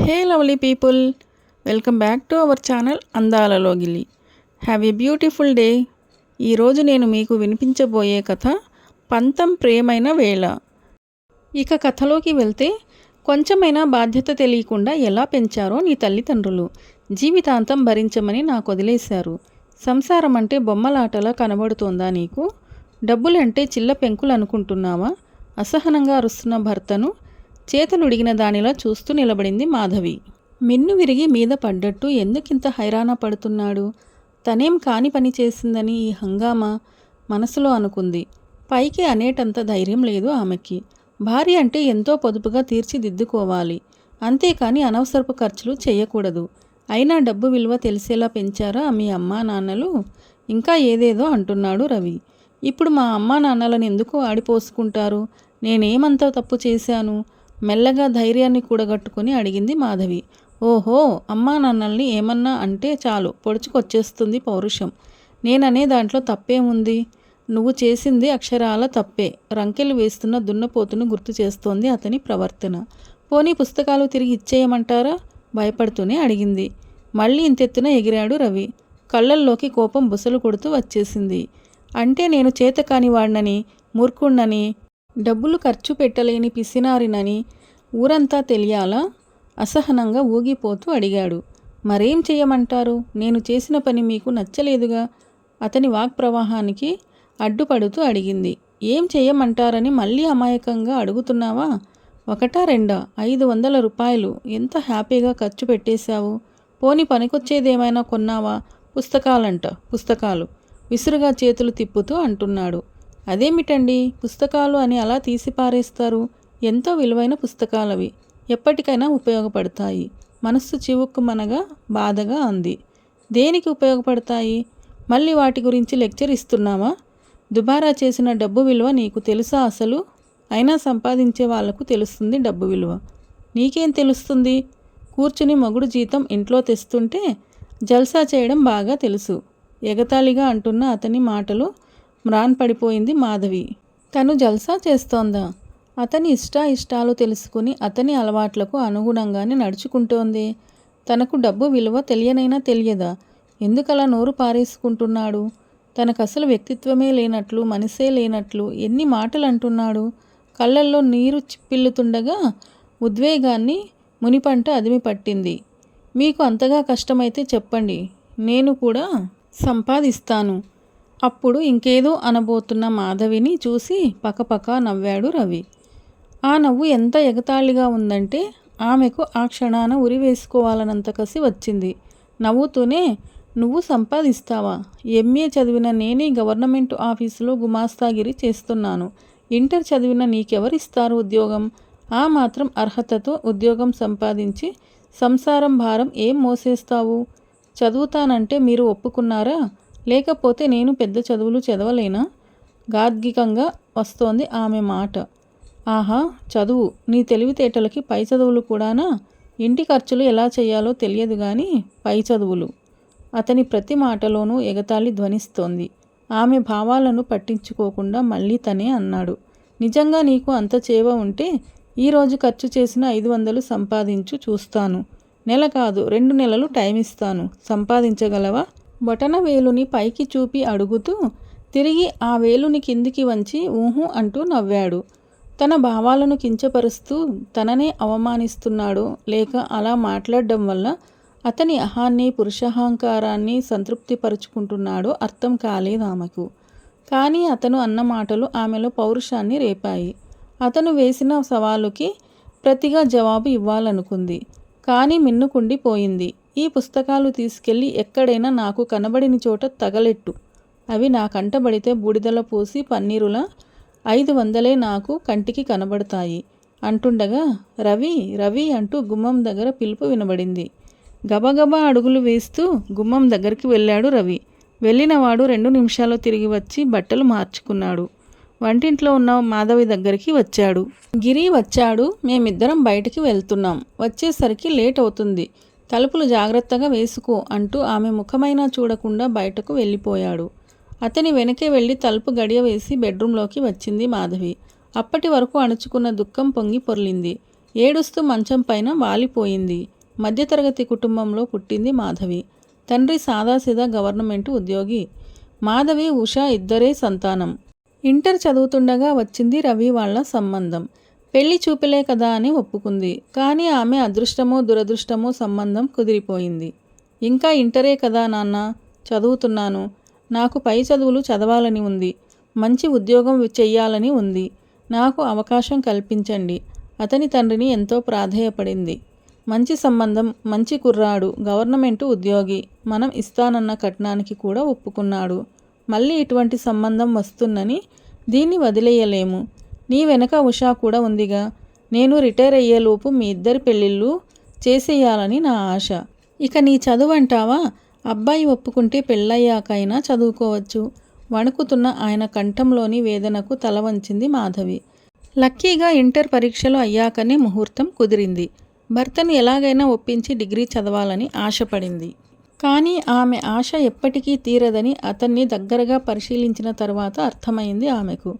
Hey lovely people, welcome back to our channel అందాలలో గిల్లి. Have a beautiful day. ఈరోజు నేను మీకు వినిపించబోయే కథ పంతం ప్రియమైన వేళ. ఇక కథలోకి వెళ్తే, కొంచెమైనా బాధ్యత తెలియకుండా ఎలా పెంచారో నీ తల్లిదండ్రులు. జీవితాంతం భరించమని నాకు వదిలేశారు. సంసారం అంటే బొమ్మలాటలా కనబడుతోందా నీకు? డబ్బులంటే చిల్ల పెంకులు అనుకుంటున్నావా? అసహనంగా అరుస్తున్న భర్తను చేతులుడిగిన దానిలా చూస్తూ నిలబడింది మాధవి. మిన్ను విరిగి మీద పడ్డట్టు ఎందుకింత హైరాణ పడుతున్నాడు? తనేం కాని పని చేసిందని ఈ హంగామా మనసులో అనుకుంది. పైకి అనేటంత ధైర్యం లేదు ఆమెకి. భార్య అంటే ఎంతో పొదుపుగా తీర్చిదిద్దుకోవాలి, అంతేకాని అనవసరపు ఖర్చులు చేయకూడదు. అయినా డబ్బు విలువ తెలిసేలా పెంచారా మీ అమ్మా నాన్నలు? ఇంకా ఏదేదో అంటున్నాడు రవి. ఇప్పుడు మా అమ్మా నాన్నలను ఎందుకు ఆడిపోసుకుంటారు? నేనేమంత తప్పు చేశాను? మెల్లగా ధైర్యాన్ని కూడగట్టుకుని అడిగింది మాధవి. ఓహో, అమ్మా నాన్నల్ని ఏమన్నా అంటే చాలు పొడుచుకొచ్చేస్తుంది పౌరుషం. నేననే దాంట్లో తప్పేముంది? నువ్వు చేసింది అక్షరాల తప్పే. రంకెలు వేస్తున్న దున్నపోతును గుర్తు చేస్తోంది అతని ప్రవర్తన. పోనీ పుస్తకాలు తిరిగి ఇచ్చేయమంటారా? భయపడుతూనే అడిగింది. మళ్ళీ ఇంతెత్తున ఎగిరాడు రవి. కళ్ళల్లోకి కోపం బుసలు కొడుతూ వచ్చేసింది. అంటే నేను చేతకాని వాడినని, మూర్ఖుణ్ణని, డబ్బులు ఖర్చు పెట్టలేని పిసినారినని ఊరంతా తెలియాలా? అసహనంగా ఊగిపోతూ అడిగాడు. మరేం చేయమంటారు? నేను చేసిన పని మీకు నచ్చలేదుగా? అతని వాక్ప్రవాహానికి అడ్డుపడుతూ అడిగింది. ఏం చేయమంటారని మళ్ళీ అమాయకంగా అడుగుతున్నావా? ఒకటా రెండా? 500 రూపాయలు ఎంత హ్యాపీగా ఖర్చు పెట్టేశావు. పోని పనికొచ్చేదేమైనా కొన్నావా? పుస్తకాలంట పుస్తకాలు, విసురుగా చేతులు తిప్పుతూ అంటున్నాడు. అదేమిటండి పుస్తకాలు అని అలా తీసిపారేస్తారు? ఎంతో విలువైన పుస్తకాలవి, ఎప్పటికైనా ఉపయోగపడతాయి. మనస్సు చివుక్కుమనగా బాధగా అంది. దేనికి ఉపయోగపడతాయి? మళ్ళీ వాటి గురించి లెక్చర్ ఇస్తున్నావా? దుబారా చేసిన డబ్బు విలువ నీకు తెలుసా అసలు? అయినా సంపాదించే వాళ్లకు తెలుస్తుంది డబ్బు విలువ. నీకేం తెలుస్తుంది? కూర్చుని మొగుడు జీతం ఇంట్లో తెస్తుంటే జల్సా చేయడం బాగా తెలుసు. ఎగతాళిగా అంటున్న అతని మాటలు మ్రాన్పడిపోయింది మాధవి. తను జల్సా చేస్తోందా? అతని ఇష్టాలు తెలుసుకుని అతని అలవాట్లకు అనుగుణంగానే నడుచుకుంటోంది. తనకు డబ్బు విలువ తెలియనైనా తెలియదా? ఎందుకలా నోరు పారేసుకుంటున్నాడు? తనకసలు వ్యక్తిత్వమే లేనట్లు, మనసే లేనట్లు ఎన్ని మాటలు అంటున్నాడు. కళ్ళల్లో నీరు చిప్పిల్లుతుండగా ఉద్వేగాన్ని మునిపంట అదిమి పట్టింది. మీకు అంతగా కష్టమైతే చెప్పండి, నేను కూడా సంపాదిస్తాను. అప్పుడు ఇంకేదో అనబోతున్న మాధవిని చూసి పకపక నవ్వాడు రవి. ఆ నవ్వు ఎంత ఎగతాళిగా ఉందంటే ఆమెకు ఆ క్షణాన ఉరి వేసుకోవాలనంత కసి వచ్చింది. నవ్వుతూనే, నువ్వు సంపాదిస్తావా? ఎంఏ చదివిన నేనే గవర్నమెంట్ ఆఫీసులో గుమాస్తాగిరి చేస్తున్నాను. ఇంటర్ చదివిన నీకెవరిస్తారు ఉద్యోగం? ఆ మాత్రం అర్హతతో ఉద్యోగం సంపాదించి సంసారం భారం ఏం మోసేస్తావు? చదువుతానంటే మీరు ఒప్పుకున్నారా? లేకపోతే నేను పెద్ద చదువులు చదవలేనా? గాద్గికంగా వస్తోంది ఆమె మాట. ఆహా, చదువు, నీ తెలివితేటలకి పై చదువులు కూడానా? ఇంటి ఖర్చులు ఎలా చేయాలో తెలియదు కానీ పై చదువులు. అతని ప్రతి మాటలోనూ ఎగతాళి ధ్వనిస్తోంది. ఆమె భావాలను పట్టించుకోకుండా మళ్ళీ తనే అన్నాడు. నిజంగా నీకు అంత చేవ ఉంటే ఈరోజు ఖర్చు చేసిన 500 సంపాదించు చూస్తాను. నెల కాదు, 2 నెలలు టైం ఇస్తాను. సంపాదించగలవా? బొటన వేలుని పైకి చూపి అడుగుతూ తిరిగి ఆ వేలుని కిందికి వంచి ఊహు అంటూ నవ్వాడు. తన భావాలను కించపరుస్తూ తననే అవమానిస్తున్నాడో లేక అలా మాట్లాడడం వల్ల అతని అహాన్ని, పురుషాహంకారాన్ని సంతృప్తిపరుచుకుంటున్నాడో అర్థం కాలేదు ఆమెకు. కానీ అతను అన్న మాటలు ఆమెలో పౌరుషాన్ని రేపాయి. అతను వేసిన సవాలుకి ప్రతిగా జవాబు ఇవ్వాలనుకుంది. కానీ మిన్నుకుండిపోయింది. ఈ పుస్తకాలు తీసుకెళ్ళి ఎక్కడైనా నాకు కనబడిన చోట తగలెట్టు. అవి నా కంటబడితే బూడిదల పోసి పన్నీరులా 500 నాకు కంటికి కనబడతాయి అంటుండగా రవి రవి అంటూ గుమ్మం దగ్గర పిలుపు వినబడింది. గబగబా అడుగులు వేస్తూ గుమ్మం దగ్గరికి వెళ్ళాడు రవి. వెళ్ళినవాడు 2 నిమిషాల్లో తిరిగి వచ్చి బట్టలు మార్చుకున్నాడు. వంటింట్లో ఉన్న మాధవి దగ్గరికి వచ్చాడు. గిరి వచ్చాడు, మేమిద్దరం బయటికి వెళ్తున్నాం. వచ్చేసరికి లేట్ అవుతుంది. తలుపులు జాగ్రత్తగా వేసుకో అంటూ ఆమె ముఖమైనా చూడకుండా బయటకు వెళ్ళిపోయాడు. అతని వెనకే వెళ్ళి తలుపు గడియ వేసి బెడ్రూంలోకి వచ్చింది మాధవి. అప్పటి వరకు అణుచుకున్న దుఃఖం పొంగి పొర్లింది. ఏడుస్తూ మంచం పైన వాలిపోయింది. మధ్యతరగతి కుటుంబంలో పుట్టింది మాధవి. తండ్రి సాదాసీదా గవర్నమెంట్ ఉద్యోగి. మాధవి, ఉష ఇద్దరే సంతానం. ఇంటర్ చదువుతుండగా వచ్చింది రవి వాళ్ళ సంబంధం. పెళ్లి చూపులే కదా అని ఒప్పుకుంది. కానీ ఆమె అదృష్టమో దురదృష్టమో సంబంధం కుదిరిపోయింది. ఇంకా ఇంటరే కదా నాన్న, చదువుతున్నాను. నాకు పై చదువులు చదవాలని ఉంది. మంచి ఉద్యోగం చెయ్యాలని ఉంది. నాకు అవకాశం కల్పించండి. అతని తండ్రిని ఎంతో ప్రాధేయపడింది. మంచి సంబంధం, మంచి కుర్రాడు, గవర్నమెంటు ఉద్యోగి, మనం ఇస్తానన్న కట్నానికి కూడా ఒప్పుకున్నాడు. మళ్ళీ ఇటువంటి సంబంధం వస్తుందని దీన్ని వదిలేయలేము. నీ వెనక ఉషా కూడా ఉందిగా. నేను రిటైర్ అయ్యేలోపు మీ ఇద్దరి పెళ్ళిళ్ళు చేసేయాలని నా ఆశ. ఇక నీ చదువు అంటావా? అబ్బాయి ఒప్పుకుంటే పెళ్ళయ్యాకైనా చదువుకోవచ్చు. వణుకుతున్న ఆయన కంఠంలోని వేదనకు తల వంచింది మాధవి. లక్కీగా ఇంటర్ పరీక్షలు అయ్యాకనే ముహూర్తం కుదిరింది. భర్తను ఎలాగైనా ఒప్పించి డిగ్రీ చదవాలని ఆశపడింది. కానీ ఆమె ఆశ ఎప్పటికీ తీరదని అతన్ని దగ్గరగా పరిశీలించిన తర్వాత అర్థమైంది ఆమెకు.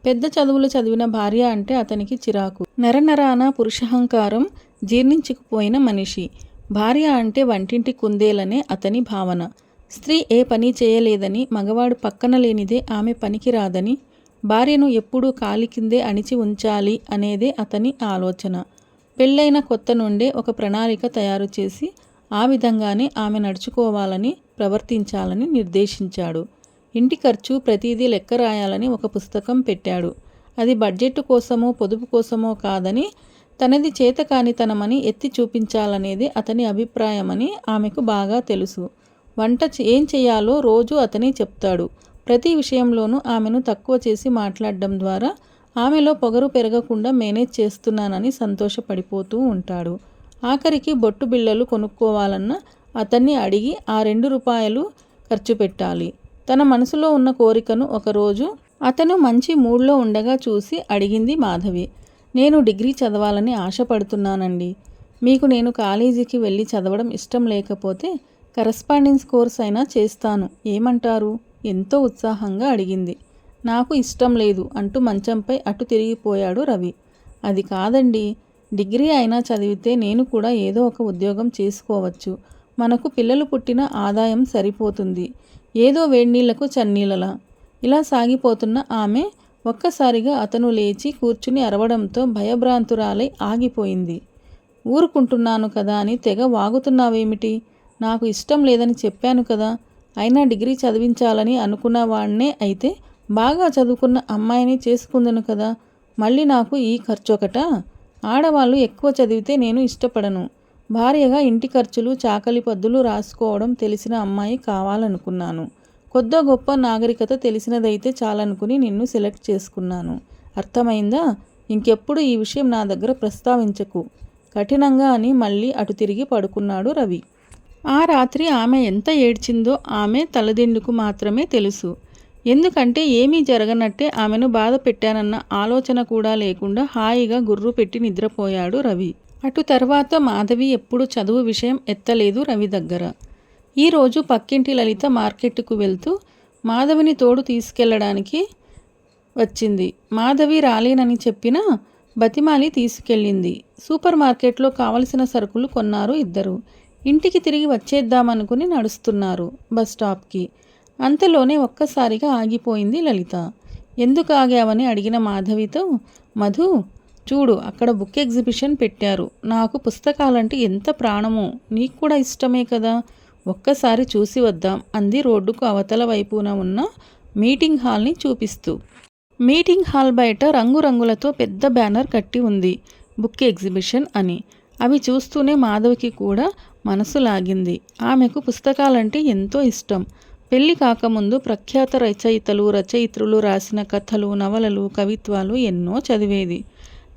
పెద్ద చదువులు చదివిన భార్య అంటే అతనికి చిరాకు. నరనరాన పురుషహంకారం జీర్ణించుకుపోయిన మనిషి. భార్య అంటే వంటింటి కుందేలనే అతని భావన. స్త్రీ ఏ పని చేయలేదని, మగవాడు పక్కన లేనిదే ఆమె పనికి రాదని, భార్యను ఎప్పుడూ కాలి కిందే అణిచి ఉంచాలి అనేదే అతని ఆలోచన. పెళ్ళైన కొత్త నుండే ఒక ప్రణాళిక తయారు చేసి ఆ విధంగానే ఆమె నడుచుకోవాలని, ప్రవర్తించాలని నిర్దేశించాడు. ఇంటి ఖర్చు ప్రతిదీ లెక్క రాయాలని ఒక పుస్తకం పెట్టాడు. అది బడ్జెట్ కోసమో పొదుపు కోసమో కాదని, తనది చేతకానితనమని ఎత్తి చూపించాలనేది అతని అభిప్రాయమని ఆమెకు బాగా తెలుసు. వంట ఏం చేయాలో రోజు అతనే చెప్తాడు. ప్రతి విషయంలోనూ ఆమెను తక్కువ చేసి మాట్లాడడం ద్వారా ఆమెలో పొగరు పెరగకుండా మేనేజ్ చేస్తున్నానని సంతోషపడిపోతూ ఉంటాడు. ఆఖరికి బొట్టు బిళ్ళలు కొనుక్కోవాలన్నా అతన్ని అడిగి ఆ 2 రూపాయలు ఖర్చు పెట్టాలి. తన మనసులో ఉన్న కోరికను ఒకరోజు అతను మంచి మూడ్లో ఉండగా చూసి అడిగింది మాధవి. నేను డిగ్రీ చదవాలని ఆశపడుతున్నానండి. మీకు నేను కాలేజీకి వెళ్ళి చదవడం ఇష్టం లేకపోతే కరస్పాండెన్స్ కోర్స్ అయినా చేస్తాను, ఏమంటారు? ఎంతో ఉత్సాహంగా అడిగింది. నాకు ఇష్టం లేదు అంటూ మంచంపై అటు తిరిగిపోయాడు రవి. అది కాదండి, డిగ్రీ అయినా చదివితే నేను కూడా ఏదో ఒక ఉద్యోగం చేసుకోవచ్చు. మనకు పిల్లలు పుట్టిన ఆదాయం సరిపోతుంది. ఏదో వేడినీళ్లకు చన్నీళ్ళలా. ఇలా సాగిపోతున్న ఆమె ఒక్కసారిగా అతను లేచి కూర్చుని అరవడంతో భయభ్రాంతురాలై ఆగిపోయింది. ఊరుకుంటున్నాను కదా అని తెగ వాగుతున్నావేమిటి? నాకు ఇష్టం లేదని చెప్పాను కదా. అయినా డిగ్రీ చదివించాలని అనుకున్నవాణ్ణే అయితే బాగా చదువుకున్న అమ్మాయిని చేసుకుందును కదా. మళ్ళీ నాకు ఈ ఖర్చొకటా? ఆడవాళ్ళు ఎక్కువ చదివితే నేను ఇష్టపడను. భార్యగా ఇంటి ఖర్చులు, చాకలి పద్దులు రాసుకోవడం తెలిసిన అమ్మాయి కావాలనుకున్నాను. కొద్దో గొప్ప నాగరికత తెలిసినదైతే చాలనుకుని నిన్ను సెలెక్ట్ చేసుకున్నాను. అర్థమైందా? ఇంకెప్పుడు ఈ విషయం నా దగ్గర ప్రస్తావించకు, కఠినంగా అని మళ్ళీ అటు తిరిగి పడుకున్నాడు రవి. ఆ రాత్రి ఆమె ఎంత ఏడ్చిందో ఆమె తలదిండుకు మాత్రమే తెలుసు. ఎందుకంటే ఏమీ జరగనట్టే ఆమెను బాధ పెట్టానన్న ఆలోచన కూడా లేకుండా హాయిగా గుర్రు పెట్టి నిద్రపోయాడు రవి. అటు తర్వాత మాధవి ఎప్పుడు చదువు విషయం ఎత్తలేదు రవి దగ్గర. ఈరోజు పక్కింటి లలిత మార్కెట్కు వెళ్తూ మాధవిని తోడు తీసుకెళ్లడానికి వచ్చింది. మాధవి రాలేనని చెప్పినా బతిమాలి తీసుకెళ్ళింది. సూపర్ మార్కెట్లో కావలసిన సరుకులు కొన్నారు ఇద్దరు. ఇంటికి తిరిగి వచ్చేద్దామనుకుని నడుస్తున్నారు బస్ స్టాప్కి. అంతలోనే ఒక్కసారిగా ఆగిపోయింది లలిత. ఎందుకు ఆగావని అడిగిన మాధవితో, మధు చూడు, అక్కడ బుక్ ఎగ్జిబిషన్ పెట్టారు. నాకు పుస్తకాలంటే ఎంత ప్రాణమో, నీకు కూడా ఇష్టమే కదా, ఒక్కసారి చూసి వద్దాం అంది రోడ్డుకు అవతల వైపున ఉన్న మీటింగ్ హాల్ని చూపిస్తూ. మీటింగ్ హాల్ బయట రంగురంగులతో పెద్ద బ్యానర్ కట్టి ఉంది, బుక్ ఎగ్జిబిషన్ అని. అవి చూస్తూనే మాధవికి కూడా మనసు లాగింది. ఆమెకు పుస్తకాలంటే ఎంతో ఇష్టం. పెళ్లి కాకముందు ప్రఖ్యాత రచయిత్రులు రాసిన కథలు, నవలలు, కవిత్వాలు ఎన్నో చదివేది.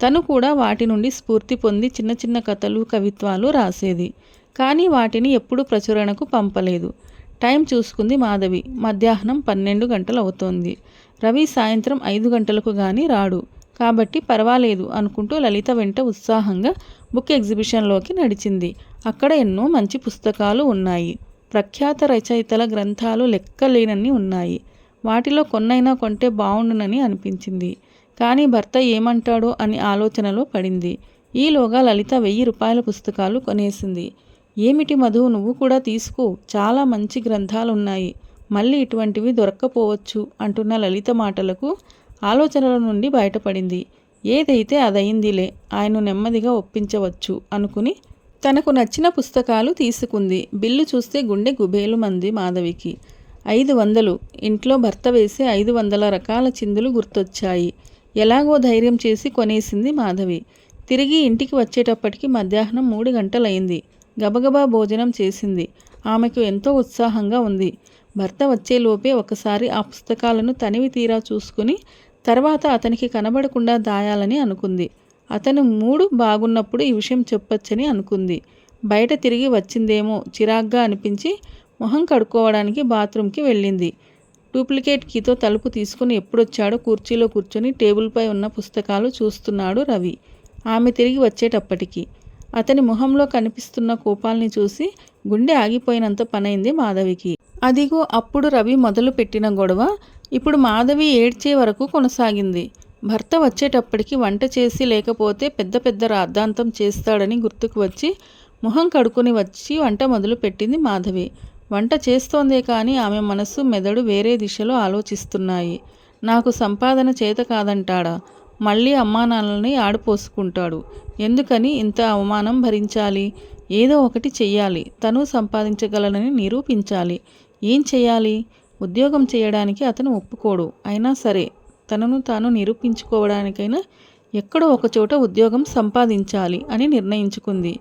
తను కూడా వాటి నుండి స్ఫూర్తి పొంది చిన్న చిన్న కథలు, కవిత్వాలు రాసేది. కానీ వాటిని ఎప్పుడూ ప్రచురణకు పంపలేదు. టైం చూసుకుంది మాధవి. మధ్యాహ్నం 12 గంటలు అవుతోంది. రవి సాయంత్రం 5 గంటలకు గాని రాడు. కాబట్టి పర్వాలేదు అనుకుంటూ లలిత వెంట ఉత్సాహంగా బుక్ ఎగ్జిబిషన్లోకి నడిచింది. అక్కడ ఎన్నో మంచి పుస్తకాలు ఉన్నాయి. ప్రఖ్యాత రచయితల గ్రంథాలు లెక్కలేనన్ని ఉన్నాయి. వాటిలో కొన్నైనా కొంటే బావుండునని అనిపించింది. కానీ భర్త ఏమంటాడో అని ఆలోచనలో పడింది. ఈలోగా లలిత 1000 రూపాయల పుస్తకాలు కొనేసింది. ఏమిటి మధు, నువ్వు కూడా తీసుకో, చాలా మంచి గ్రంథాలున్నాయి, మళ్ళీ ఇటువంటివి దొరక్కపోవచ్చు అంటున్న లలిత మాటలకు ఆలోచనల నుండి బయటపడింది. ఏదైతే అదయిందిలే, ఆయన్ను నెమ్మదిగా ఒప్పించవచ్చు అనుకుని తనకు నచ్చిన పుస్తకాలు తీసుకుంది. బిల్లు చూస్తే గుండె గుబేలుమంది మాధవికి. 500. ఇంట్లో భర్త వేసే 500 రకాల చిందులు గుర్తొచ్చాయి. ఎలాగో ధైర్యం చేసి కొనేసింది మాధవి. తిరిగి ఇంటికి వచ్చేటప్పటికి మధ్యాహ్నం 3 గంటలయింది. గబగబా భోజనం చేసింది. ఆమెకు ఎంతో ఉత్సాహంగా ఉంది. భర్త వచ్చేలోపే ఒకసారి ఆ పుస్తకాలను తనివి తీరా చూసుకుని తర్వాత అతనికి కనబడకుండా దాయాలని అనుకుంది. అతను మూడు బాగున్నప్పుడు ఈ విషయం చెప్పొచ్చని అనుకుంది. బయట తిరిగి వచ్చిందేమో చిరాగ్గా అనిపించి మొహం కడుక్కోవడానికి బాత్రూంకి వెళ్ళింది. డూప్లికేట్ కీతో తలుపు తీసుకుని ఎప్పుడొచ్చాడో కుర్చీలో కూర్చొని టేబుల్పై ఉన్న పుస్తకాలు చూస్తున్నాడు రవి. ఆమె తిరిగి వచ్చేటప్పటికి అతని మొహంలో కనిపిస్తున్న కోపాల్ని చూసి గుండె ఆగిపోయినంత పనైంది మాధవికి. అదిగో అప్పుడు రవి మొదలు పెట్టిన గొడవ ఇప్పుడు మాధవి ఏడ్చే వరకు కొనసాగింది. భర్త వచ్చేటప్పటికి వంట చేసి లేకపోతే పెద్ద పెద్ద రాద్ధాంతం చేస్తాడని గుర్తుకు వచ్చి మొహం కడుక్కుని వచ్చి వంట మొదలు పెట్టింది మాధవి. వంట చేస్తోందే కానీ ఆమె మనసు మెదడు వేరే దిశలో ఆలోచిస్తున్నాయి. నాకు సంపాదన చేత కాదంటాడా, మళ్ళీ అమ్మానాన్నల్ని ఆడిపోసుకుంటాడు, ఎందుకని ఇంత అవమానం భరించాలి? ఏదో ఒకటి చెయ్యాలి, తను సంపాదించగలనని నిరూపించాలి. ఏం చెయ్యాలి? ఉద్యోగం చేయడానికి అతను ఒప్పుకోడు. అయినా సరే తనను తాను నిరూపించుకోవడానికైనా ఎక్కడో ఒకచోట ఉద్యోగం సంపాదించాలి అని నిర్ణయించుకుంది.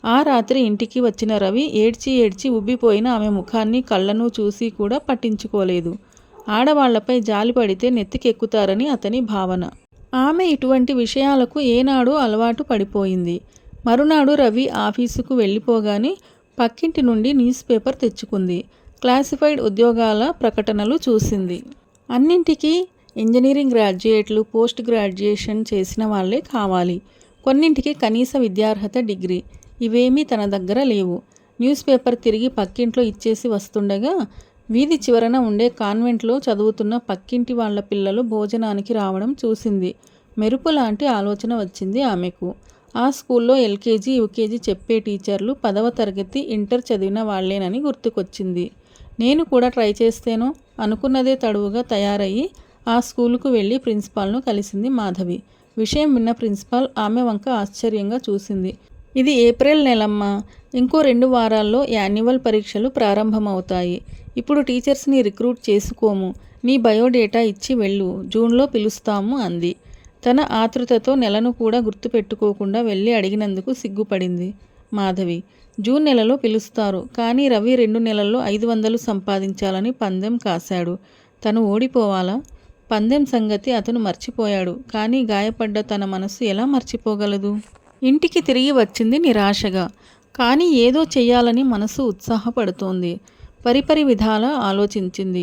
ఆ రాత్రి ఇంటికి వచ్చిన రవి ఏడ్చి ఏడ్చి ఉబ్బిపోయిన ఆమె ముఖాన్ని కళ్ళను చూసి కూడా పట్టించుకోలేదు. ఆడవాళ్లపై జాలి పడితే నెత్తికెక్కుతారని అతని భావన. ఆమె ఇటువంటి విషయాలకు ఏనాడో అలవాటు పడిపోయింది. మరునాడు రవి ఆఫీసుకు వెళ్ళిపోగానే పక్కింటి నుండి న్యూస్ పేపర్ తెచ్చుకుంది. క్లాసిఫైడ్ ఉద్యోగాల ప్రకటనలు చూసింది. అన్నింటికీ ఇంజనీరింగ్ గ్రాడ్యుయేట్లు, పోస్ట్ గ్రాడ్యుయేషన్ చేసిన వాళ్లే కావాలి. కొన్నింటికి కనీస విద్యార్హత డిగ్రీ. ఇవేమీ తన దగ్గర లేవు. న్యూస్ పేపర్ తిరిగి పక్కింట్లో ఇచ్చేసి వస్తుండగా వీధి చివరన ఉండే కాన్వెంట్లో చదువుతున్న పక్కింటి వాళ్ల పిల్లలు భోజనానికి రావడం చూసింది. మెరుపు లాంటి ఆలోచన వచ్చింది ఆమెకు. ఆ స్కూల్లో ఎల్కేజీ, యూకేజీ చెప్పే టీచర్లు 10వ తరగతి, ఇంటర్ చదివిన వాళ్లేనని గుర్తుకొచ్చింది. నేను కూడా ట్రై చేస్తేనో అనుకున్నదే తడువుగా తయారయ్యి ఆ స్కూలుకు వెళ్ళి ప్రిన్సిపాల్ను కలిసింది మాధవి. విషయం విన్న ప్రిన్సిపాల్ ఆమె వంక ఆశ్చర్యంగా చూసింది. ఇది ఏప్రిల్ నెలమ్మా, ఇంకో 2 వారాల్లో యాన్యువల్ పరీక్షలు ప్రారంభమవుతాయి. ఇప్పుడు టీచర్స్ని రిక్రూట్ చేసుకోము. నీ బయోడేటా ఇచ్చి వెళ్ళు, జూన్లో పిలుస్తాము అంది. తన ఆతృతతో నెలను కూడా గుర్తుపెట్టుకోకుండా వెళ్ళి అడిగినందుకు సిగ్గుపడింది మాధవి. జూన్ నెలలో పిలుస్తారు, కానీ రవి 2 నెలల్లో 500 సంపాదించాలని పందెం కాశాడు. తను ఓడిపోవాలా? పందెం సంగతి అతను మర్చిపోయాడు, కానీ గాయపడ్డ తన మనసు ఎలా మర్చిపోగలదు? ఇంటికి తిరిగి వచ్చింది నిరాశగా. కానీ ఏదో చెయ్యాలని మనసు ఉత్సాహపడుతోంది. పరిపరి విధాలా ఆలోచించింది.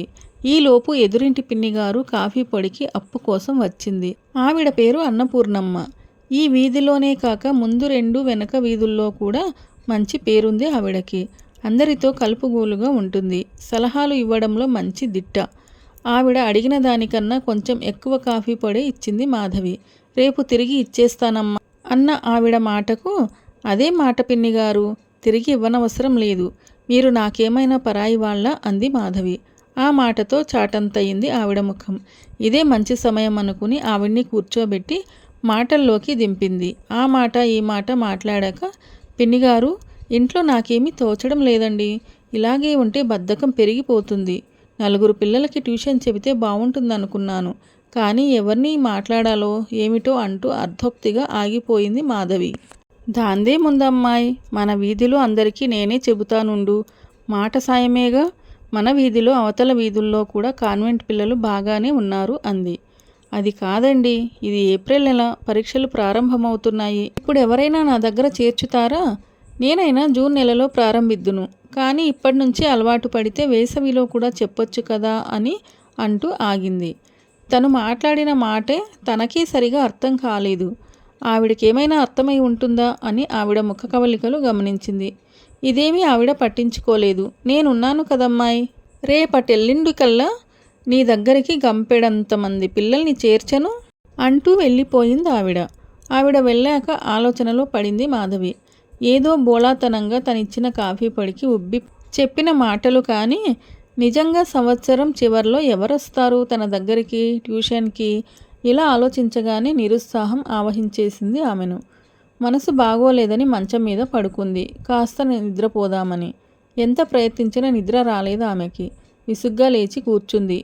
ఈలోపు ఎదురింటి పిన్నిగారు కాఫీ పొడికి అప్పు కోసం వచ్చింది. ఆవిడ పేరు అన్నపూర్ణమ్మ. ఈ వీధిలోనే కాక ముందు 2 వెనక వీధుల్లో కూడా మంచి పేరుంది ఆవిడకి. అందరితో కలుపుగోలుగా ఉంటుంది. సలహాలు ఇవ్వడంలో మంచి దిట్ట. ఆవిడ అడిగిన దానికన్నా కొంచెం ఎక్కువ కాఫీ పొడి ఇచ్చింది మాధవి. రేపు తిరిగి ఇచ్చేస్తానమ్మా అన్న ఆవిడ మాటకు, అదే మాట పిన్నిగారు, తిరిగి ఇవ్వనవసరం లేదు, మీరు నాకేమైనా పరాయి వాళ్ళ అంది మాధవి. ఆ మాటతో చాటంతయింది ఆవిడ ముఖం. ఇదే మంచి సమయం అనుకుని ఆవిడ్ని కూర్చోబెట్టి మాటల్లోకి దింపింది. ఆ మాట ఈ మాట మాట్లాడాక, పిన్నిగారు, ఇంట్లో నాకేమీ తోచడం లేదండి, ఇలాగే ఉంటే బద్ధకం పెరిగిపోతుంది. 4 పిల్లలకి ట్యూషన్ చెబితే బాగుంటుందనుకున్నాను, కానీ ఎవరిని మాట్లాడాలో ఏమిటో అంటూ అర్ధోక్తిగా ఆగిపోయింది మాధవి. దాందే ముందమ్మాయి, మన వీధిలో అందరికీ నేనే చెబుతానుండు, మాట సాయమేగా. మన వీధిలో అవతల వీధుల్లో కూడా కాన్వెంట్ పిల్లలు బాగానే ఉన్నారు అంది. అది కాదండి, ఇది ఏప్రిల్ నెల, పరీక్షలు ప్రారంభమవుతున్నాయి. ఇప్పుడు ఎవరైనా నా దగ్గర చేర్చుతారా? నేనైనా జూన్ నెలలో ప్రారంభిద్దును, కానీ ఇప్పటి నుంచే అలవాటు పడితే వేసవిలో కూడా చెప్పొచ్చు కదా అని అంటూ ఆగింది. తను మాట్లాడిన మాటే తనకీ సరిగా అర్థం కాలేదు. ఆవిడకేమైనా అర్థమై ఉంటుందా అని ఆవిడ ముఖ కవలికలు గమనించింది. ఇదేమీ ఆవిడ పట్టించుకోలేదు. నేనున్నాను కదమ్మాయి, రేపటెల్లుండికల్లా నీ దగ్గరికి గంపెడంతమంది పిల్లల్ని చేర్చను అంటూ వెళ్ళిపోయింది ఆవిడ. ఆవిడ వెళ్ళాక ఆలోచనలో పడింది మాధవి. ఏదో బోళాతనంగా తనిచ్చిన కాఫీ పొడికి ఉబ్బి చెప్పిన మాటలు కానీ, నిజంగా సంవత్సరం చివర్లో ఎవరొస్తారు తన దగ్గరికి ట్యూషన్కి? ఇలా ఆలోచించగానే నిరుత్సాహం ఆవహించేసింది ఆమెను. మనసు బాగోలేదని మంచం మీద పడుకుంది, కాస్త నిద్రపోదామని. ఎంత ప్రయత్నించినా నిద్ర రాలేదు ఆమెకి. విసుగ్గా లేచి కూర్చుంది.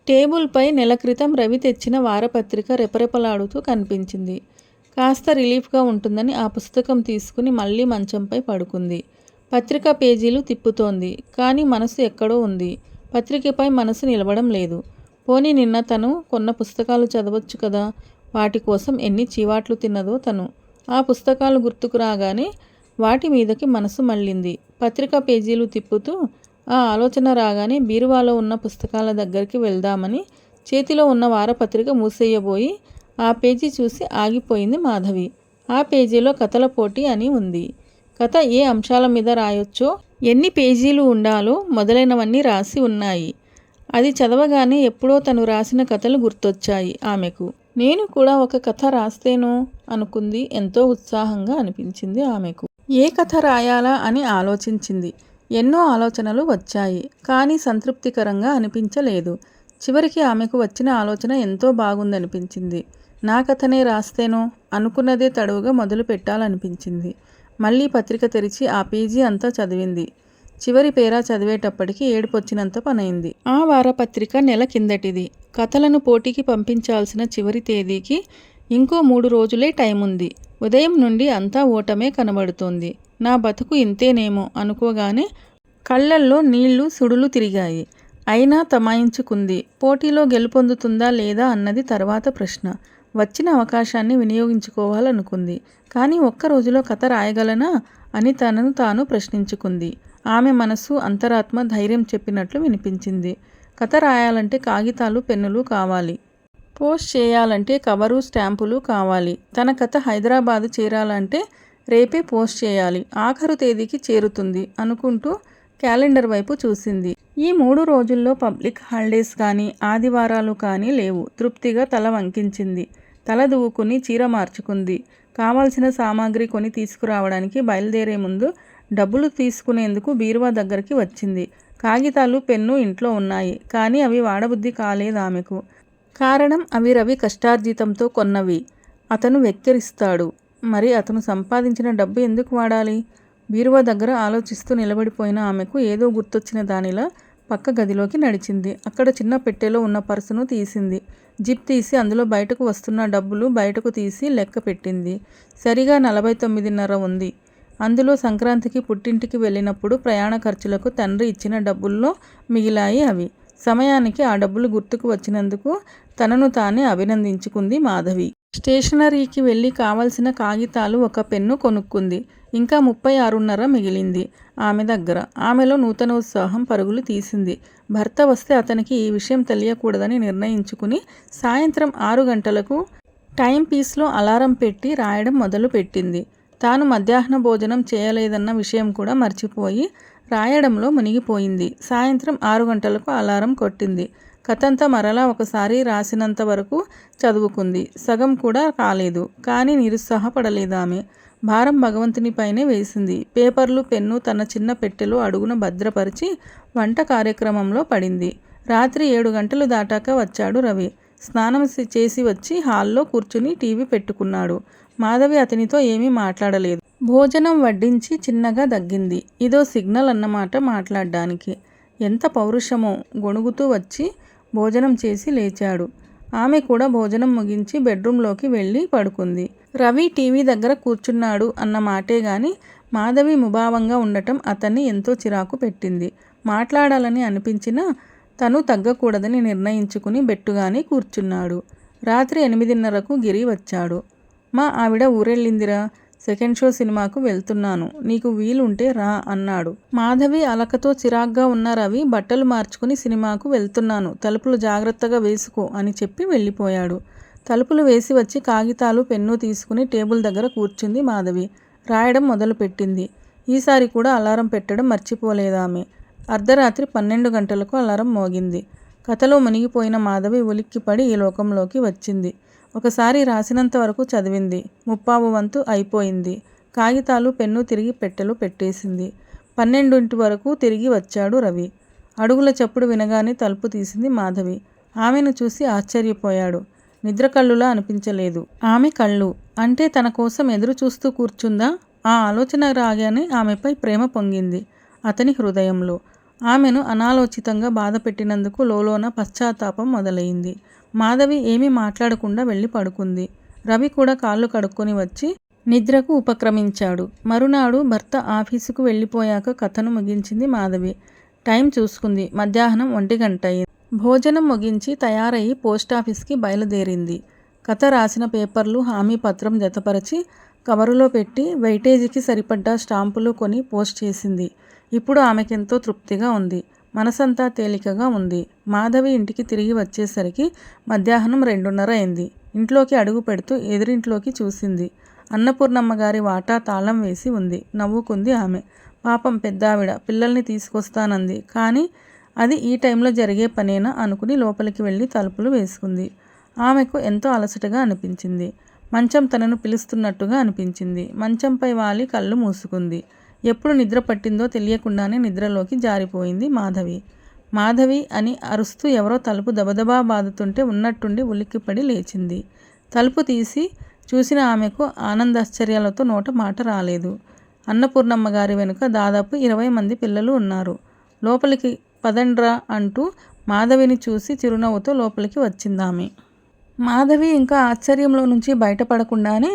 టేబుల్పై నెల క్రితం రవి తెచ్చిన వారపత్రిక రెపరెపలాడుతూ కనిపించింది. కాస్త రిలీఫ్గా ఉంటుందని ఆ పుస్తకం తీసుకుని మళ్ళీ మంచంపై పడుకుంది. పత్రిక పేజీలు తిప్పుతోంది, కానీ మనసు ఎక్కడో ఉంది. పత్రికపై మనసు నిలవడం లేదు. పోనీ నిన్న తను కొన్న పుస్తకాలు చదవచ్చు కదా. వాటి కోసం ఎన్ని చీవాట్లు తిన్నదో తను. ఆ పుస్తకాలు గుర్తుకు రాగానే వాటి మీదకి మనసు మళ్ళింది. పత్రిక పేజీలు తిప్పుతూ ఆ ఆలోచన రాగానే బీరువాలో ఉన్న పుస్తకాల దగ్గరికి వెళ్దామని చేతిలో ఉన్న వారపత్రిక మూసేయబోయి ఆ పేజీ చూసి ఆగిపోయింది మాధవి. ఆ పేజీలో కథల పోటీ అని ఉంది. కథ ఏ అంశాల మీద రాయొచ్చో, ఎన్ని పేజీలు ఉండాలో మొదలైనవన్నీ రాసి ఉన్నాయి. అది చదవగానే ఎప్పుడో తను రాసిన కథలు గుర్తొచ్చాయి ఆమెకు. నేను కూడా ఒక కథ రాస్తేనో అనుకుంది. ఎంతో ఉత్సాహంగా అనిపించింది ఆమెకు. ఏ కథ రాయాలా అని ఆలోచించింది. ఎన్నో ఆలోచనలు వచ్చాయి, కానీ సంతృప్తికరంగా అనిపించలేదు. చివరికి ఆమెకు వచ్చిన ఆలోచన ఎంతో బాగుందనిపించింది. నా కథనే రాస్తేనో అనుకున్నదే తడువుగా మొదలు పెట్టాలనిపించింది. మళ్ళీ పత్రిక తెరిచి ఆ పేజీ అంతా చదివింది. చివరి పేరా చదివేటప్పటికి ఏడుపొచ్చినంత పనైంది. ఆ వారపత్రిక నెల కిందటిది. కథలను పోటీకి పంపించాల్సిన చివరి తేదీకి ఇంకో 3 రోజులే టైం ఉంది. ఉదయం నుండి అంతా ఓటమే కనబడుతోంది. నా బతుకు ఇంతేనేమో అనుకోగానే కళ్ళల్లో నీళ్లు సుడులు తిరిగాయి. అయినా తమాయించుకుంది. పోటీలో గెలుపొందుతుందా లేదా అన్నది తర్వాత ప్రశ్న. వచ్చిన అవకాశాన్ని వినియోగించుకోవాలనుకుంది. కానీ ఒక్క రోజులో కథ రాయగలనా అని తనను తాను ప్రశ్నించుకుంది. ఆమె మనసు అంతరాత్మ ధైర్యం చెప్పినట్లు వినిపించింది. కథ రాయాలంటే కాగితాలు పెన్నులు కావాలి. పోస్ట్ చేయాలంటే కవరు స్టాంపులు కావాలి. తన కథ హైదరాబాదు చేరాలంటే రేపే పోస్ట్ చేయాలి. ఆఖరు తేదీకి చేరుతుంది అనుకుంటూ క్యాలెండర్ వైపు చూసింది. ఈ 3 రోజుల్లో పబ్లిక్ హాలిడేస్ కానీ ఆదివారాలు కానీ లేవు. తృప్తిగా తల వంకించింది. తల దువ్వుకుని చీర మార్చుకుంది. కావాల్సిన సామాగ్రి కొని తీసుకురావడానికి బయలుదేరే ముందు డబ్బులు తీసుకునేందుకు బీరువా దగ్గరికి వచ్చింది. కాగితాలు పెన్ను ఇంట్లో ఉన్నాయి, కానీ అవి వాడబుద్ధి కాలేదు ఆమెకు. కారణం అవి రవి కష్టార్జితంతో కొన్నవి. అతను వెక్కిరిస్తాడు. మరి అతను సంపాదించిన డబ్బు ఎందుకు వాడాలి? బీరువా దగ్గర ఆలోచిస్తూ నిలబడిపోయిన ఆమెకు ఏదో గుర్తొచ్చిన దానిలా పక్క గదిలోకి నడిచింది. అక్కడ చిన్న పెట్టెలో ఉన్న పర్సును తీసింది. జిప్ తీసి అందులో బయటకు వస్తున్న డబ్బులు బయటకు తీసి లెక్క పెట్టింది. సరిగా 49.5 ఉంది. అందులో సంక్రాంతికి పుట్టింటికి వెళ్ళినప్పుడు ప్రయాణ ఖర్చులకు తండ్రి ఇచ్చిన డబ్బుల్లో మిగిలాయి అవి. సమయానికి ఆ డబ్బులు గుర్తుకు వచ్చినందుకు తనను తానే అభినందించుకుంది మాధవి. స్టేషనరీకి వెళ్ళి కావలసిన కాగితాలు, ఒక పెన్ను కొనుక్కుంది. ఇంకా 36.5 మిగిలింది ఆమె దగ్గర. ఆమెలో నూతనోత్సాహం పరుగులు తీసింది. భర్త వస్తే అతనికి ఈ విషయం తెలియకూడదని నిర్ణయించుకుని సాయంత్రం 6 గంటలకు టైం పీస్లో అలారం పెట్టి రాయడం మొదలు పెట్టింది. తాను మధ్యాహ్న భోజనం చేయలేదన్న విషయం కూడా మర్చిపోయి రాయడంలో మునిగిపోయింది. సాయంత్రం 6 గంటలకు అలారం కొట్టింది. కథంతా మరలా ఒకసారి రాసినంత వరకు చదువుకుంది. సగం కూడా కాలేదు, కానీ నిరుత్సాహపడలేదు ఆమె. భారం భగవంతునిపైనే వేసింది. పేపర్లు, పెన్ను తన చిన్న పెట్టెలో అడుగున భద్రపరిచి వంట కార్యక్రమంలో పడింది. రాత్రి 7 గంటలు దాటాక వచ్చాడు రవి. స్నానం చేసి వచ్చి హాల్లో కూర్చుని టీవీ పెట్టుకున్నాడు. మాధవి అతనితో ఏమీ మాట్లాడలేదు. భోజనం వడ్డించి చిన్నగా దగ్గింది. ఇదో సిగ్నల్ అన్నమాట మాట్లాడ్డానికి. ఎంత పౌరుషమో! గొణుగుతూ వచ్చి భోజనం చేసి లేచాడు. ఆమె కూడా భోజనం ముగించి బెడ్రూంలోకి వెళ్ళి పడుకుంది. రవి టీవీ దగ్గర కూర్చున్నాడు అన్న మాటే గాని మాధవి ముభావంగా ఉండటం అతన్ని ఎంతో చిరాకు పెట్టింది. మాట్లాడాలని అనిపించినా తను తగ్గకూడదని నిర్ణయించుకుని బెట్టుగానే కూర్చున్నాడు. రాత్రి 8:30కు గిరి వచ్చాడు. మా ఆవిడ ఊరెళ్ళిందిరా, సెకండ్ షో సినిమాకు వెళ్తున్నాను, నీకు వీలుంటే రా అన్నాడు. మాధవి అలకతో చిరాగ్గా ఉన్న రవి బట్టలు మార్చుకుని సినిమాకు వెళ్తున్నాను, తలుపులు జాగ్రత్తగా వేసుకో అని చెప్పి వెళ్ళిపోయాడు. తలుపులు వేసి వచ్చి కాగితాలు పెన్ను తీసుకుని టేబుల్ దగ్గర కూర్చుంది మాధవి. రాయడం మొదలుపెట్టింది. ఈసారి కూడా అలారం పెట్టడం మర్చిపోలేదామె. అర్ధరాత్రి 12 గంటలకు అలారం మోగింది. కథలో మునిగిపోయిన మాధవి ఉలిక్కిపడి ఈ లోకంలోకి వచ్చింది. ఒకసారి రాసినంత వరకు చదివింది. ముప్పావు వంతు అయిపోయింది. కాగితాలు పెన్ను తిరిగి పెట్టెలో పెట్టేసింది. 12 వరకు తిరిగి వచ్చాడు రవి. అడుగుల చప్పుడు వినగానే తలుపు తీసింది మాధవి. ఆమెను చూసి ఆశ్చర్యపోయాడు. నిద్ర కళ్ళులా అనిపించలేదు ఆమె కళ్ళు. అంటే తన కోసం ఎదురు చూస్తూ కూర్చుందా? ఆ ఆలోచన రాగానే ఆమెపై ప్రేమ పొంగింది అతని హృదయంలో. ఆమెను అనాలోచితంగా బాధ పెట్టినందుకు లోలోన పశ్చాత్తాపం మొదలైంది. మాధవి ఏమీ మాట్లాడకుండా వెళ్ళి పడుకుంది. రవి కూడా కాళ్ళు కడుక్కొని వచ్చి నిద్రకు ఉపక్రమించాడు. మరునాడు భర్త ఆఫీసుకు వెళ్ళిపోయాక కథను ముగించింది మాధవి. టైం చూసుకుంది. మధ్యాహ్నం 1 గంట అయింది. భోజనం ముగించి తయారయి పోస్టాఫీస్కి బయలుదేరింది. కథ రాసిన పేపర్లు హామీ పత్రం జతపరచి కవరులో పెట్టి వెయిటేజీకి సరిపడ్డ స్టాంపులు కొని పోస్ట్ చేసింది. ఇప్పుడు ఆమెకెంతో తృప్తిగా ఉంది. మనసంతా తేలికగా ఉంది. మాధవి ఇంటికి తిరిగి వచ్చేసరికి మధ్యాహ్నం 2:30 అయింది. ఇంట్లోకి అడుగు పెడుతూ ఎదురింట్లోకి చూసింది. అన్నపూర్ణమ్మగారి వాటా తాళం వేసి ఉంది. నవ్వుకుంది ఆమె. పాపం పెద్దావిడ పిల్లల్ని తీసుకొస్తానంది. కానీ అది ఈ టైంలో జరిగే పనేనా అనుకుని లోపలికి వెళ్ళి తలుపులు వేసుకుంది. ఆమెకు ఎంతో అలసటగా అనిపించింది. మంచం తనను పిలుస్తున్నట్టుగా అనిపించింది. మంచంపై వాలి కళ్ళు మూసుకుంది. ఎప్పుడు నిద్ర పట్టిందో తెలియకుండానే నిద్రలోకి జారిపోయింది మాధవి. మాధవి అని అరుస్తూ ఎవరో తలుపు దబదబా బాదుతుంటే ఉన్నట్టుండి ఉలిక్కిపడి లేచింది. తలుపు తీసి చూసిన ఆమెకు ఆనందాశ్చర్యాలతో నోట మాట రాలేదు. అన్నపూర్ణమ్మగారి వెనుక దాదాపు 20 మంది పిల్లలు ఉన్నారు. లోపలికి పదండ్రా అంటూ మాధవిని చూసి చిరునవ్వుతో లోపలికి వచ్చిందామె. మాధవి ఇంకా ఆశ్చర్యంలో నుంచి బయటపడకుండానే,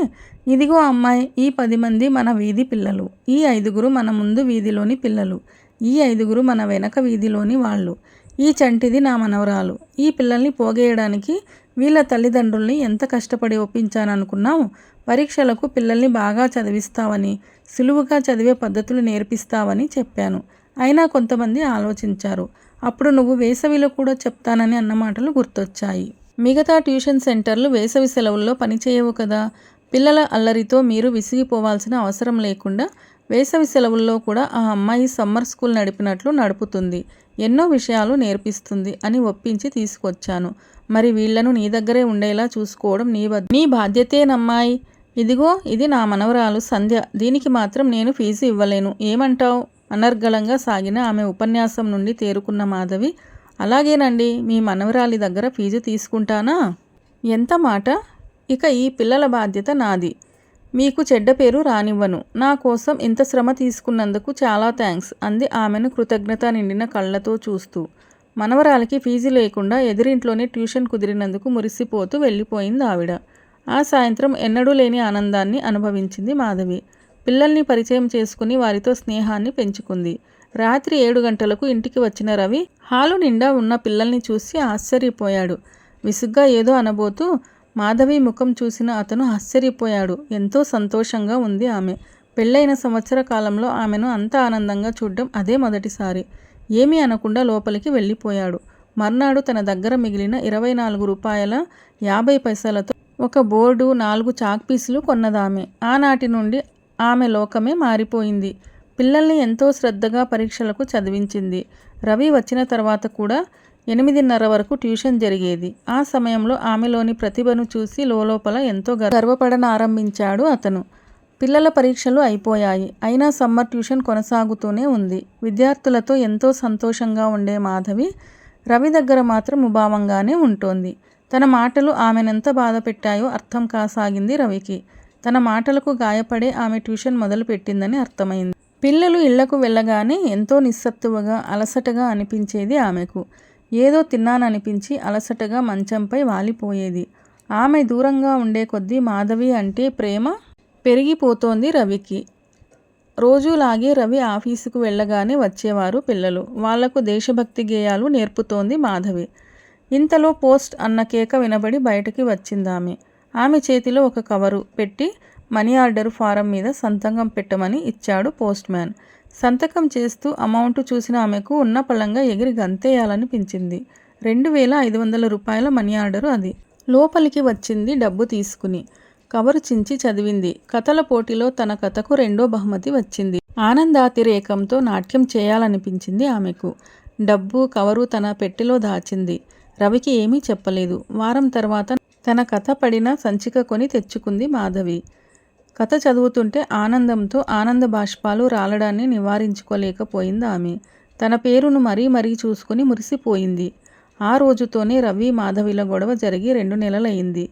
ఇదిగో అమ్మాయి, ఈ 10 మంది మన వీధి పిల్లలు. ఈ 5గురు మన ముందు వీధిలోని పిల్లలు. ఈ 5గురు మన వెనక వీధిలోని వాళ్ళు. ఈ చంటిది నా మనవరాలు. ఈ పిల్లల్ని పోగేయడానికి వీళ్ళ తల్లిదండ్రుల్ని ఎంత కష్టపడి ఒప్పించాననుకున్నావు? పరీక్షలకు పిల్లల్ని బాగా చదివిస్తావని, సులువుగా చదివే పద్ధతులు నేర్పిస్తావని చెప్పాను. అయినా కొంతమంది ఆలోచించారు. అప్పుడు నువ్వు వేసవిలో కూడా చెప్తానని అన్న మాటలు గుర్తొచ్చాయి. మిగతా ట్యూషన్ సెంటర్లు వేసవి సెలవుల్లో పనిచేయవు కదా. పిల్లల అల్లరితో మీరు విసిగిపోవాల్సిన అవసరం లేకుండా వేసవి సెలవుల్లో కూడా ఆ అమ్మాయి సమ్మర్ స్కూల్ నడిపినట్లు నడుపుతుంది. ఎన్నో విషయాలు నేర్పిస్తుంది అని ఒప్పించి తీసుకొచ్చాను. మరి వీళ్లను నీ దగ్గరే ఉండేలా చూసుకోవడం నీ బాధ్యతేనమ్మాయి. ఇదిగో ఇది నా మనవరాలు సంధ్య. దీనికి మాత్రం నేను ఫీజు ఇవ్వలేను. ఏమంటావ్? అనర్గళంగా సాగిన ఆమె ఉపన్యాసం నుండి తేరుకున్న మాధవి, అలాగేనండి, మీ మనవరాలి దగ్గర ఫీజు తీసుకుంటానా? ఎంత మాట! ఇక ఈ పిల్లల బాధ్యత నాది. మీకు చెడ్డ పేరు రానివ్వను. నా కోసం ఇంత శ్రమ తీసుకున్నందుకు చాలా థ్యాంక్స్ అంది ఆమెను కృతజ్ఞత నిండిన కళ్ళతో చూస్తూ. మనవరాలికి ఫీజు లేకుండా ఎదురింట్లోనే ట్యూషన్ కుదిరినందుకు మురిసిపోతూ వెళ్ళిపోయింది ఆవిడ. ఆ సాయంత్రం ఎన్నడూ లేని ఆనందాన్ని అనుభవించింది మాధవి. పిల్లల్ని పరిచయం చేసుకుని వారితో స్నేహాన్ని పెంచుకుంది. రాత్రి 7 గంటలకు ఇంటికి వచ్చిన రవి హాలు నిండా ఉన్న పిల్లల్ని చూసి ఆశ్చర్యపోయాడు. విసుగ్గా ఏదో అనబోతూ మాధవి ముఖం చూసిన అతను ఆశ్చర్యపోయాడు. ఎంతో సంతోషంగా ఉంది ఆమె. పెళ్ళైన సంవత్సర కాలంలో ఆమెను అంత ఆనందంగా చూడడం అదే మొదటిసారి. ఏమీ అనకుండా లోపలికి వెళ్ళిపోయాడు. మర్నాడు తన దగ్గర మిగిలిన 24 రూపాయల 50 పైసలతో ఒక బోర్డు, 4 చాక్ పీసులు కొన్నదామె. ఆనాటి నుండి ఆమె లోకమే మారిపోయింది. పిల్లల్ని ఎంతో శ్రద్ధగా పరీక్షలకు చదివించింది. రవి వచ్చిన తర్వాత కూడా 8:30 వరకు ట్యూషన్ జరిగేది. ఆ సమయంలో ఆమెలోని ప్రతిభను చూసి లోలోపల ఎంతో గర్వపడనారంభించాడు అతను. పిల్లల పరీక్షలు అయిపోయాయి. అయినా సమ్మర్ ట్యూషన్ కొనసాగుతూనే ఉంది. విద్యార్థులతో ఎంతో సంతోషంగా ఉండే మాధవి రవి దగ్గర మాత్రం ముభావంగానే ఉంటోంది. తన మాటలు ఆమెనెంత బాధ పెట్టాయో అర్థం కాసాగింది రవికి. తన మాటలకు గాయపడే ఆమె ట్యూషన్ మొదలు పెట్టిందని అర్థమైంది. పిల్లలు ఇళ్లకు వెళ్ళగానే ఎంతో నిస్సత్తువగా, అలసటగా అనిపించేది ఆమెకు. ఏదో తిన్నాననిపించి అలసటగా మంచంపై వాలిపోయేది. ఆమె దూరంగా ఉండే కొద్దీ మాధవి అంటే ప్రేమ పెరిగిపోతోంది రవికి. రోజులాగే రవి ఆఫీసుకు వెళ్ళగానే వచ్చేవారు పిల్లలు. వాళ్లకు దేశభక్తి గేయాలు నేర్పుతోంది మాధవి. ఇంతలో పోస్ట్ అన్న కేక వినబడి బయటకి వచ్చిందామె. ఆమె చేతిలో ఒక కవరు పెట్టి మనీ ఆర్డర్ ఫారం మీద సంతకం పెట్టమని ఇచ్చాడు పోస్ట్ మ్యాన్. సంతకం చేస్తూ అమౌంట్ చూసిన ఆమెకు ఉన్న పళంగా ఎగిరి గంతేయాలనిపించింది. 2,500 రూపాయల మనీ ఆర్డరు అది. లోపలికి వచ్చింది డబ్బు తీసుకుని. కవరు చించి చదివింది. కథల పోటీలో తన కథకు 2వ బహుమతి వచ్చింది. ఆనందాతిరేకంతో నాట్యం చేయాలనిపించింది ఆమెకు. డబ్బు, కవరు తన పెట్టెలో దాచింది. రవికి ఏమీ చెప్పలేదు. వారం తర్వాత తన కథ పడిన సంచిక కొని తెచ్చుకుంది మాధవి. కథ చదువుతుంటే ఆనందంతో ఆనంద బాష్పాలు రాలడాన్ని నివారించుకోలేకపోయింది ఆమె. తన పేరును మరీ మరీ చూసుకుని మురిసిపోయింది. ఆ రోజుతోనే రవి మాధవిల గొడవ జరిగి 2 నెలలయింది.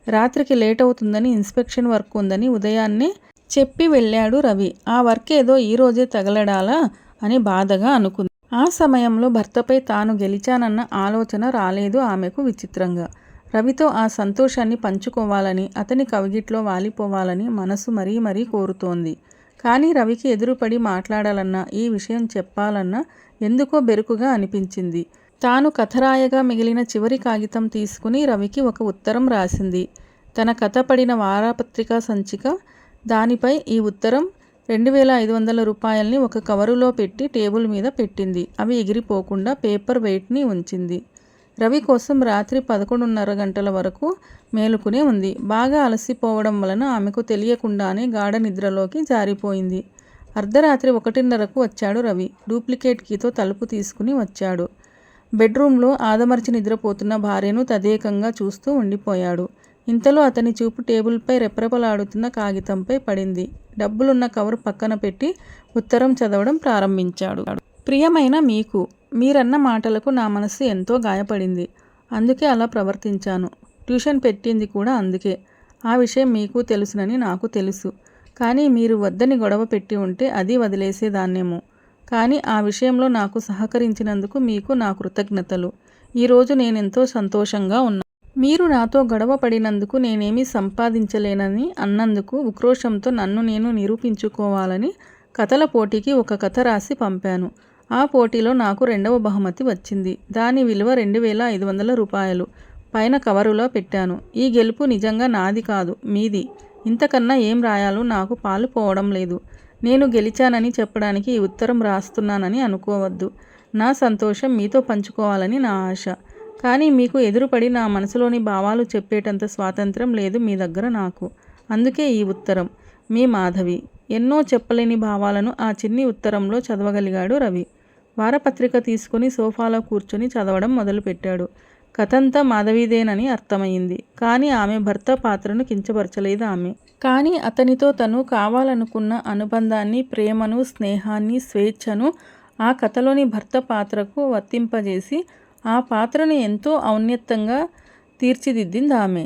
రాత్రికి లేట్ అవుతుందని, ఇన్స్పెక్షన్ వర్క్ ఉందని ఉదయాన్నే చెప్పి వెళ్ళాడు రవి. ఆ వర్క్ ఏదో ఈరోజే తగలడాలా అని బాధగా అనుకుంది. ఆ సమయంలో భర్తపై తాను గెలిచానన్న ఆలోచన రాలేదు ఆమెకు. విచిత్రంగా రవితో ఆ సంతోషాన్ని పంచుకోవాలని, అతని కవిగిట్లో వాలిపోవాలని మనసు మరీ మరీ కోరుతోంది. కానీ రవికి ఎదురుపడి మాట్లాడాలన్నా, ఈ విషయం చెప్పాలన్నా ఎందుకో బెరుకుగా అనిపించింది. తాను కథ రాయగా మిగిలిన చివరి కాగితం తీసుకుని రవికి ఒక ఉత్తరం రాసింది. తన కథ పడిన వారపత్రికా సంచిక, దానిపై ఈ ఉత్తరం 2500 రూపాయల్ని ఒక కవరులో పెట్టి టేబుల్ మీద పెట్టింది. అవి ఎగిరిపోకుండా పేపర్ వెయిట్ని ఉంచింది. రవి కోసం రాత్రి 11:30 గంటల వరకు మేలుకునే ఉంది. బాగా అలసిపోవడం వలన ఆమెకు తెలియకుండానే గాఢ నిద్రలోకి జారిపోయింది. అర్ధరాత్రి 1:30కు వచ్చాడు రవి. డూప్లికేట్ కీతో తలుపు తీసుకుని వచ్చాడు. బెడ్రూమ్లో ఆదమర్చి నిద్రపోతున్న భార్యను తదేకంగా చూస్తూ ఉండిపోయాడు. ఇంతలో అతని చూపు టేబుల్పై రెపరెపలాడుతున్న కాగితంపై పడింది. డబ్బులున్న కవరు పక్కన పెట్టి ఉత్తరం చదవడం ప్రారంభించాడు. ప్రియమైన మీకు, మీరన్న మాటలకు నా మనస్సు ఎంతో గాయపడింది. అందుకే అలా ప్రవర్తించాను. ట్యూషన్ పెట్టింది కూడా అందుకే. ఆ విషయం మీకు తెలుసునని నాకు తెలుసు. కానీ మీరు వద్దని గొడవ పెట్టి ఉంటే అది వదిలేసేదాన్నేమో. కానీ ఆ విషయంలో నాకు సహకరించినందుకు మీకు నా కృతజ్ఞతలు. ఈరోజు నేనెంతో సంతోషంగా ఉన్నాను. మీరు నాతో గొడవ పడినందుకు, నేనేమీ సంపాదించలేనని అన్నందుకు ఉక్రోషంతో నన్ను నేను నిరూపించుకోవాలని కథల పోటీకి ఒక కథ రాసి పంపాను. ఆ పోటీలో నాకు 2వ బహుమతి వచ్చింది. దాని విలువ 2500 రూపాయలు పైన కవరులో పెట్టాను. ఈ గెలుపు నిజంగా నాది కాదు, మీది. ఇంతకన్నా ఏం రాయాలో నాకు పాలు పోవడం లేదు. నేను గెలిచానని చెప్పడానికి ఈ ఉత్తరం రాస్తున్నానని అనుకోవద్దు. నా సంతోషం మీతో పంచుకోవాలని నా ఆశ. కానీ మీకు ఎదురుపడి నా మనసులోని భావాలు చెప్పేటంత స్వాతంత్రం లేదు మీ దగ్గర నాకు. అందుకే ఈ ఉత్తరం. మీ మాధవి. ఎన్నో చెప్పలేని భావాలను ఆ చిన్ని ఉత్తరంలో చదవగలిగాడు రవి. వారపత్రిక తీసుకుని సోఫాలో కూర్చుని చదవడం మొదలుపెట్టాడు. కథంతా మాధవిదేనని అర్థమైంది. కానీ ఆమె భర్త పాత్రను కించపరచలేదు ఆమె. కానీ అతనితో తను కావాలనుకున్న అనుబంధాన్ని, ప్రేమను, స్నేహాన్ని, స్వేచ్ఛను ఆ కథలోని భర్త పాత్రకు వర్తింపజేసి ఆ పాత్రను ఎంతో ఔన్నత్యంగా తీర్చిదిద్దింది ఆమె.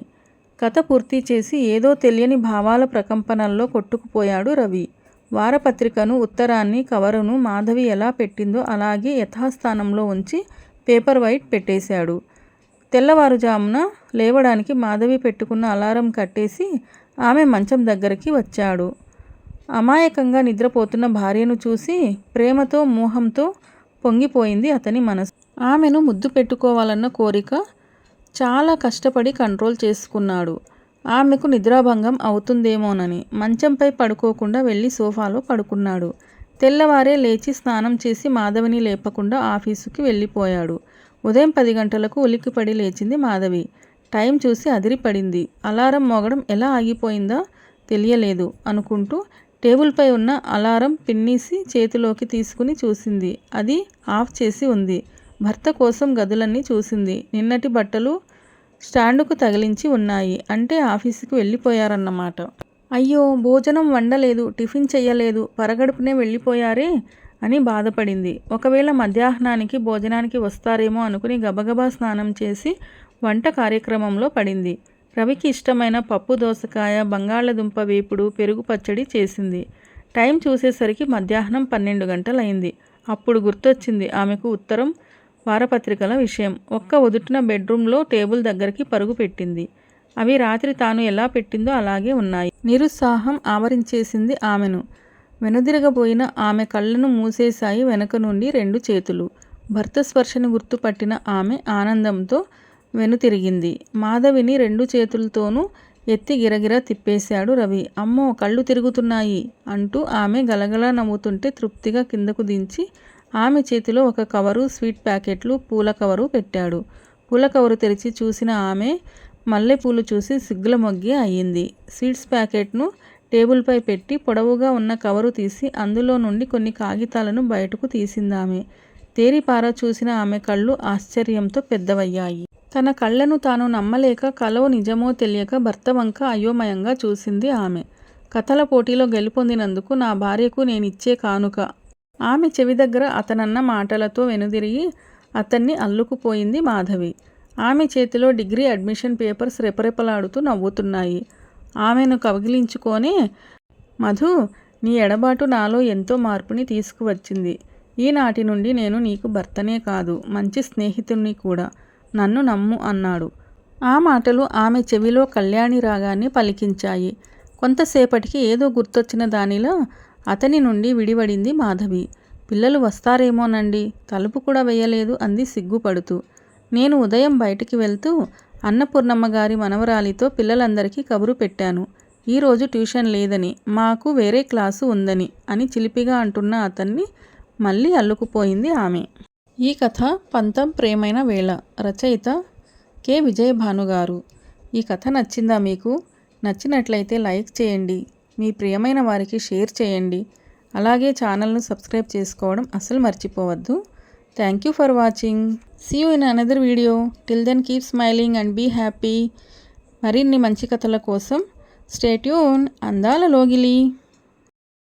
కథ పూర్తి చేసి ఏదో తెలియని భావాల ప్రకంపనల్లో కొట్టుకుపోయాడు రవి. వారపత్రికను, ఉత్తరాన్ని, కవరును మాధవి ఎలా పెట్టిందో అలాగే యథాస్థానంలో ఉంచి పేపర్ వైట్ పెట్టేశాడు. తెల్లవారుజామున లేవడానికి మాధవి పెట్టుకున్న అలారం కట్టేసి ఆమె మంచం దగ్గరికి వచ్చాడు. అమాయకంగా నిద్రపోతున్న భార్యను చూసి ప్రేమతో, మోహంతో పొంగిపోయింది అతని మనసు. ఆమెను ముద్దు పెట్టుకోవాలన్న కోరిక చాలా కష్టపడి కంట్రోల్ చేసుకున్నాడు. ఆమెకు నిద్రాభంగం అవుతుందేమోనని మంచంపై పడుకోకుండా వెళ్ళి సోఫాలో పడుకున్నాడు. తెల్లవారే లేచి స్నానం చేసి మాధవిని లేపకుండా ఆఫీసుకి వెళ్ళిపోయాడు. ఉదయం 10 గంటలకు ఉలిక్కిపడి లేచింది మాధవి. టైం చూసి అదిరిపడింది. అలారం మోగడం ఎలా ఆగిపోయిందో తెలియలేదు అనుకుంటూ టేబుల్పై ఉన్న అలారం పిన్నీసి చేతిలోకి తీసుకుని చూసింది. అది ఆఫ్ చేసి ఉంది. భర్త కోసం గదులన్నీ చూసింది. నిన్నటి బట్టలు స్టాండుకు తగిలించి ఉన్నాయి. అంటే ఆఫీసుకు వెళ్ళిపోయారన్నమాట. అయ్యో, భోజనం వండలేదు, టిఫిన్ చెయ్యలేదు, పరగడుపునే వెళ్ళిపోయారే అని బాధపడింది. ఒకవేళ మధ్యాహ్నానికి భోజనానికి వస్తారేమో అనుకుని గబగబా స్నానం చేసి వంట కార్యక్రమంలో పడింది. రవికి ఇష్టమైన పప్పు దోసకాయ, బంగాళదుంప వేపుడు, పెరుగు పచ్చడి చేసింది. టైం చూసేసరికి మధ్యాహ్నం 12 గంటలైంది. అప్పుడు గుర్తొచ్చింది ఆమెకు ఉత్తరం, వారపత్రికల విషయం. ఒక్క ఉదుటున బెడ్రూమ్లో టేబుల్ దగ్గరికి పరుగు పెట్టింది. అవి రాత్రి తాను ఎలా పెట్టిందో అలాగే ఉన్నాయి. నిరుత్సాహం ఆవరించేసింది ఆమెను. వెనుదిరగబోయిన ఆమె కళ్ళను మూసేశాయి వెనక నుండి 2 చేతులు. భర్త స్పర్శను గుర్తుపట్టిన ఆమె ఆనందంతో వెనుతిరిగింది. మాధవిని 2 చేతులతోనూ ఎత్తి గిరగిరా తిప్పేశాడు రవి. అమ్మో, కళ్ళు తిరుగుతున్నాయి అంటూ ఆమె గలగలా నవ్వుతుంటే తృప్తిగా కిందకు దించి ఆమె చేతిలో ఒక కవరు, స్వీట్ ప్యాకెట్లు, పూల కవరు పెట్టాడు. పూల కవరు తెరిచి చూసిన ఆమె మల్లెపూలు చూసి సిగ్గుల మొగ్గి అయ్యింది. స్వీట్స్ ప్యాకెట్ను టేబుల్పై పెట్టి పొడవుగా ఉన్న కవరు తీసి అందులో నుండి కొన్ని కాగితాలను బయటకు తీసిందామె. తేరిపారా చూసిన ఆమె కళ్ళు ఆశ్చర్యంతో పెద్దవయ్యాయి. తన కళ్ళను తాను నమ్మలేక కలో నిజమో తెలియక భర్త వంక అయోమయంగా చూసింది ఆమె. కథల పోటీలో గెలుపొందినందుకు నా భార్యకు నేనిచ్చే కానుక. ఆమె చెవి దగ్గర అతనన్న మాటలతో వెనుదిరిగి అతన్ని అల్లుకుపోయింది మాధవి. ఆమె చేతిలో డిగ్రీ అడ్మిషన్ పేపర్స్ రెపరెపలాడుతూ నవ్వుతున్నాయి. ఆమెను కౌగిలించుకొనే, మధు, నీ ఎడబాటు నాలో ఎంతో మార్పుని తీసుకువచ్చింది. ఈనాటి నుండి నేను నీకు భర్తనే కాదు, మంచి స్నేహితుణ్ణి కూడా. నన్ను నమ్ము అన్నాడు. ఆ మాటలు ఆమె చెవిలో కళ్యాణి రాగాన్ని పలికించాయి. కొంతసేపటికి ఏదో గుర్తొచ్చిన దానిలా అతని నుండి విడివడింది మాధవి. పిల్లలు వస్తారేమోనండి, తలుపు కూడా వేయలేదు అంది సిగ్గుపడుతూ. నేను ఉదయం బయటికి వెళ్తూ అన్నపూర్ణమ్మ గారి మనవరాలితో పిల్లలందరికీ కబురు పెట్టాను. ఈరోజు ట్యూషన్ లేదని, మాకు వేరే క్లాసు ఉందని అని చిలిపిగా అంటున్న అతన్ని మళ్ళీ అల్లుకుపోయింది ఆమె. ఈ కథ పంతం ప్రేమైన వేళ. రచయిత కె. విజయభానుగారు. ఈ కథ నచ్చిందా మీకు? నచ్చినట్లయితే లైక్ చేయండి, మీ ప్రియమైన వారికి షేర్ చేయండి. అలాగే ఛానల్ను సబ్స్క్రైబ్ చేసుకోవడం అస్సలు మర్చిపోవద్దు. Thank you for watching. See you in another video. Till then keep smiling and be happy. మరిన్ని మంచి కథల కోసం స్టే ట్యూన్. అందాల లోగిలి.